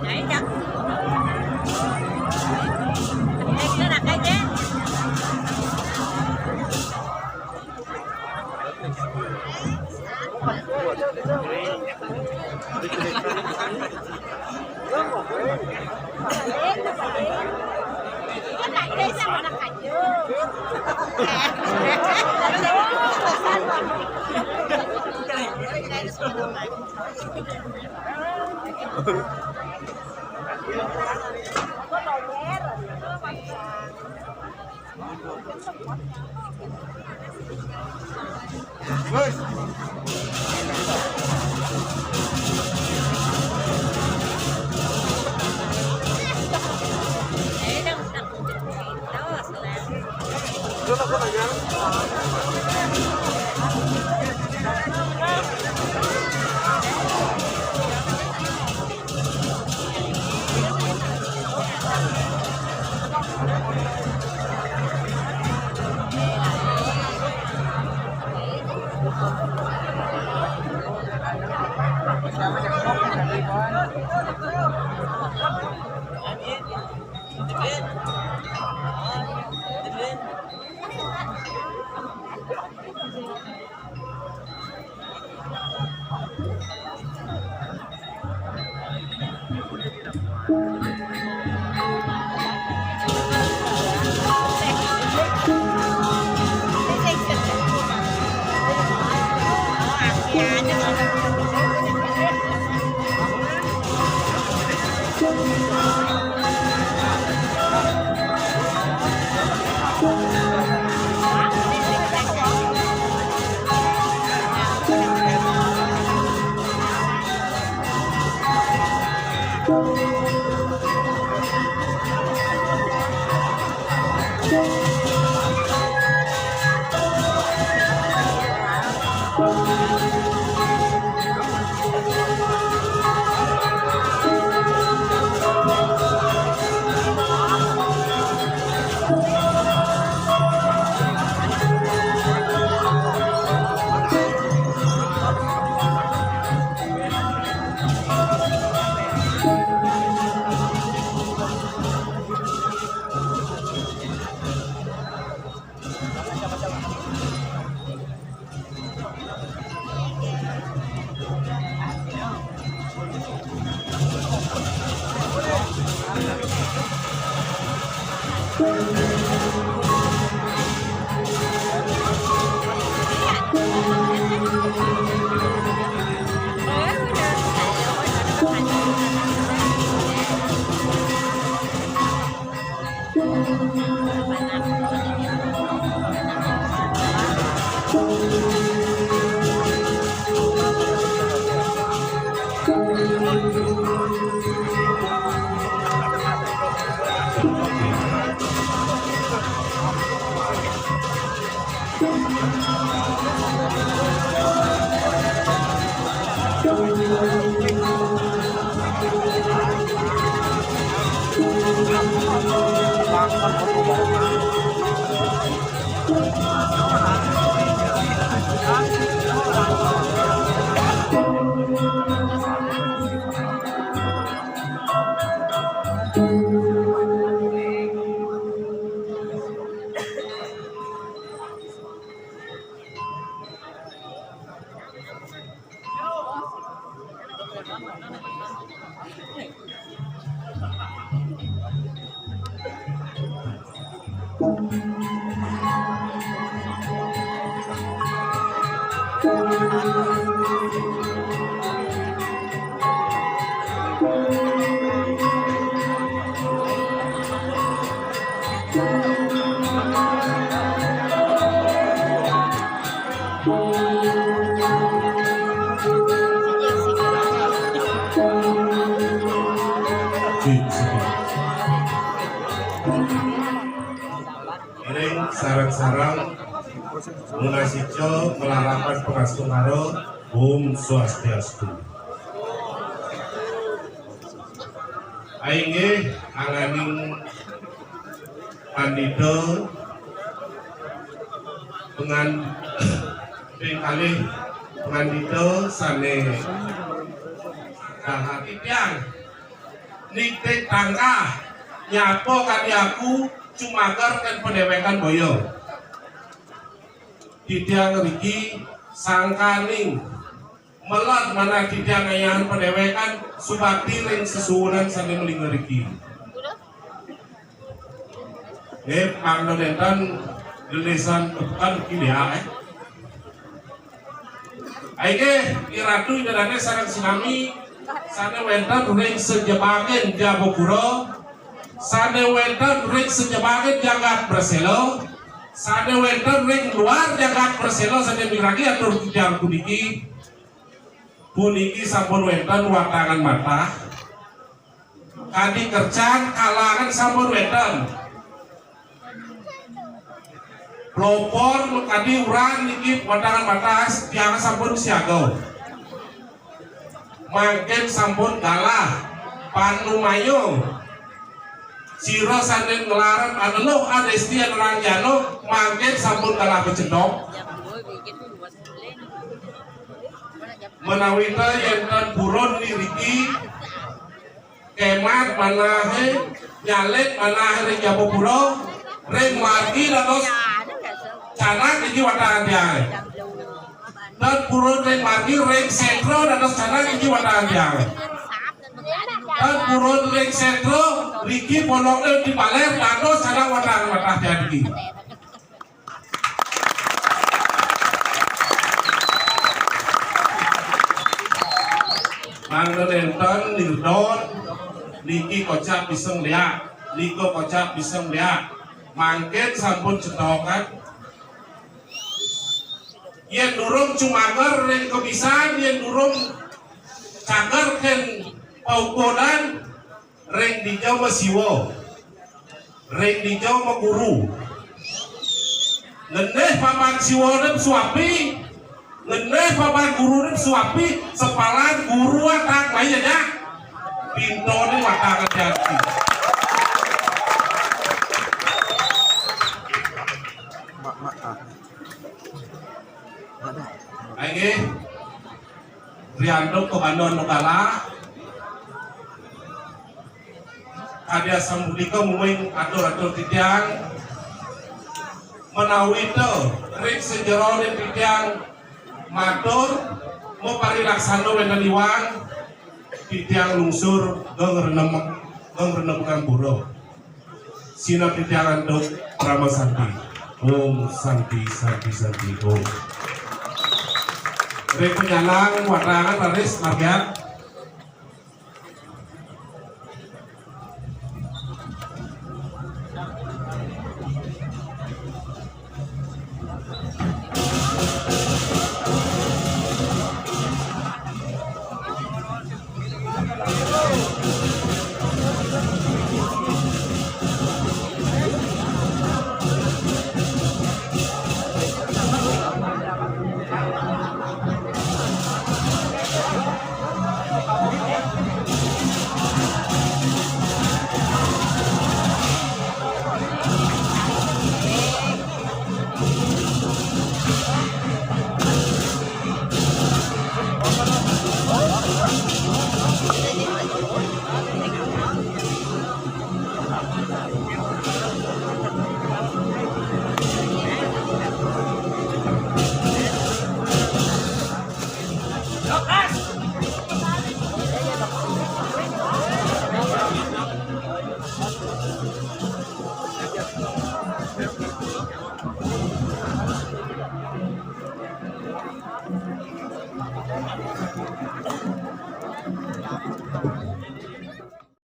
Đấy chắc. Đây nó đặt đây chứ. Cái này đây sao mà đặt cảnh chưa? Iring sarang-sarang Munasico melarapan pengastungaro Om Swastiastu. Aingge anganing pandito pengkali pandito sane Nah, titiang niktik tangka nyapo kadiaku cumagar kan pendewekan boyo. Titiang riki sangkaning melat mana titiang ayahan pendewekan subakti ring sesuunan sane meling riki. Pangnodentan gelesan bukan kilia Aige iratu idarane sareng sinami sane wentan ring sejebagen Jaboguro, sane wentan ring sejebagen Jagat Berselo, sane wentan ring luar Jagat Berselo sane miragi atur titiang puniki sampun wentan watangan mata kadi kerjaan kalangan sampun wentan pelopor kadi urang niki watangan batas tiang sampun siaga mangken sampun kalah panumayo siro sanden ngelaran aneluh adesti anerang jano mangken sampun kalah becendok menawita yentan buron niriki kemat manahe nyalet manahe ring Jaboguro ring margi dados cara iki watangan tiang dan purun ring margi ring sentro dados cara iki watangan tiang dan purun ring sentro riki pondok di Baler dados cara watangan tiang iki Mangdonenton nirdon niki kocak biseng liak niko kocak biseng liak mangken sampun cetokan yen durung cumager ring kebisan yen durung cager ken paukodan ring dijau mesiwo ring dijau meguru ngeneh paman siwonem suapi ngeneh paman gurunem suapi sepalan guru atang lainnya pintone watangan jati Aige Rianto ke Bandung Nukala ada sambudika mumuing atur-atur titiang menawi itu ring sejeronin titiang matur mau parilaksana wena liwang titiang lungsur geng buro sinap titiang anduk Rama Santi Om Santi Santi Santi Om ring penyalang watangan laris marga